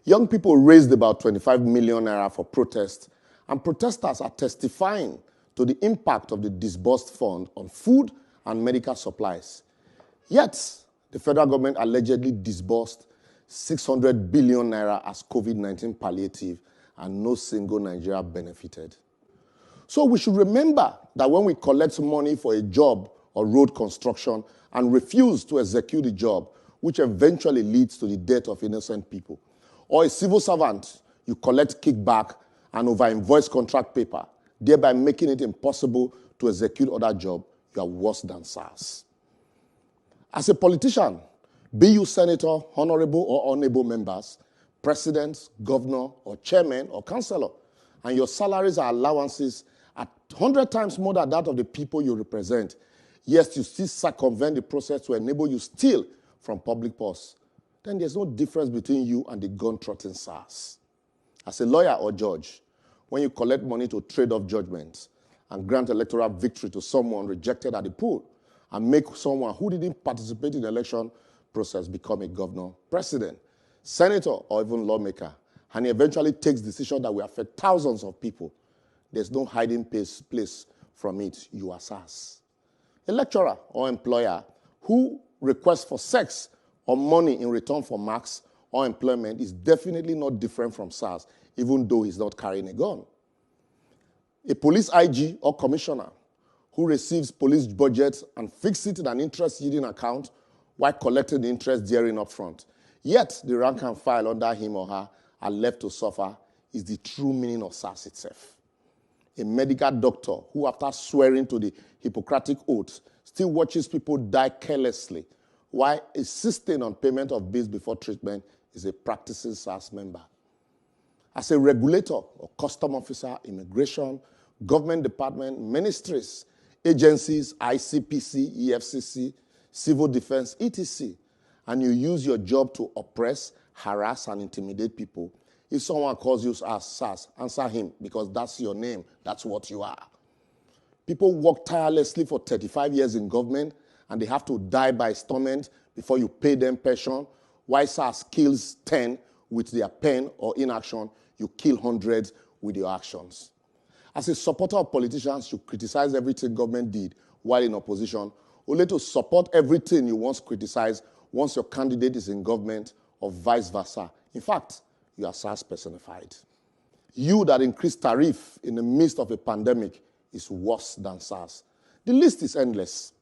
Young people raised about 25 million naira for protest, and protesters are testifying to the impact of the disbursed fund on food and medical supplies. Yet, the federal government allegedly disbursed 600 billion naira as COVID-19 palliative, and no single Nigerian benefited. So we should remember that when we collect money for a job or road construction and refuse to execute the job, which eventually leads to the death of innocent people, or a civil servant, you collect kickback and over-invoice contract paper, thereby making it impossible to execute other jobs, you are worse than SARS. As a politician, be you senator, honorable or honorable members, president, governor, or chairman, or councillor, and your salaries or allowances are 100 times more than that of the people you represent, yes, you still circumvent the process to enable you steal from public purse, then there's no difference between you and the gun-trotting SARS. As a lawyer or judge, when you collect money to trade off judgments and grant electoral victory to someone rejected at the poll and make someone who didn't participate in the election process become a governor, president, senator, or even lawmaker, and he eventually takes decisions that will affect thousands of people, there's no hiding place from it. You are SARS. A lecturer or employer who requests for sex or money in return for marks or employment is definitely not different from SARS, even though he's not carrying a gun. A police IG or commissioner who receives police budgets and fixes it in an interest-yielding account while collecting the interest therein up front, yet the rank and file under him or her are left to suffer, is the true meaning of SARS itself. A medical doctor who, after swearing to the Hippocratic Oath, still watches people die carelessly while insisting on payment of bills before treatment is a practicing SARS member. As a regulator or custom officer, immigration, government department, ministries, agencies, ICPC, EFCC, civil defense, etc., and you use your job to oppress, harass, and intimidate people, if someone calls you as SARS, answer him, because that's your name. That's what you are. People work tirelessly for 35 years in government, and they have to die by stomach before you pay them pension. While SARS kills 10 with their pen or inaction, you kill hundreds with your actions. As a supporter of politicians, you criticize everything government did while in opposition, only to support everything you once criticized once your candidate is in government, or vice versa. In fact, you are SARS personified. You that increased tariff in the midst of a pandemic is worse than SARS. The list is endless.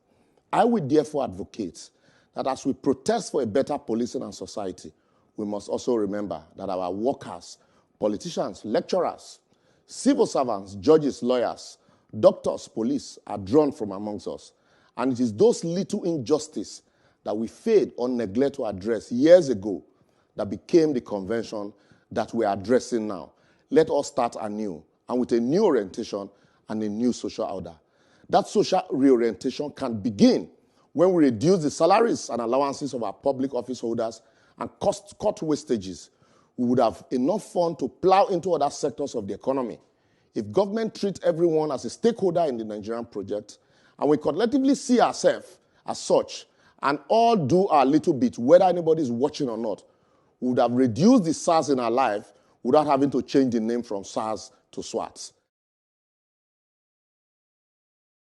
I would therefore advocate that as we protest for a better policing and society, we must also remember that our workers, politicians, lecturers, civil servants, judges, lawyers, doctors, police are drawn from amongst us. And it is those little injustices that we failed or neglect to address years ago that became the convention that we are addressing now. Let us start anew and with a new orientation and a new social order. That social reorientation can begin when we reduce the salaries and allowances of our public office holders and cut wastages. We would have enough fund to plow into other sectors of the economy. If government treats everyone as a stakeholder in the Nigerian project, and we collectively see ourselves as such, and all do our little bit, whether anybody is watching or not, we would have reduced the SARS in our life without having to change the name from SARS to SWAT.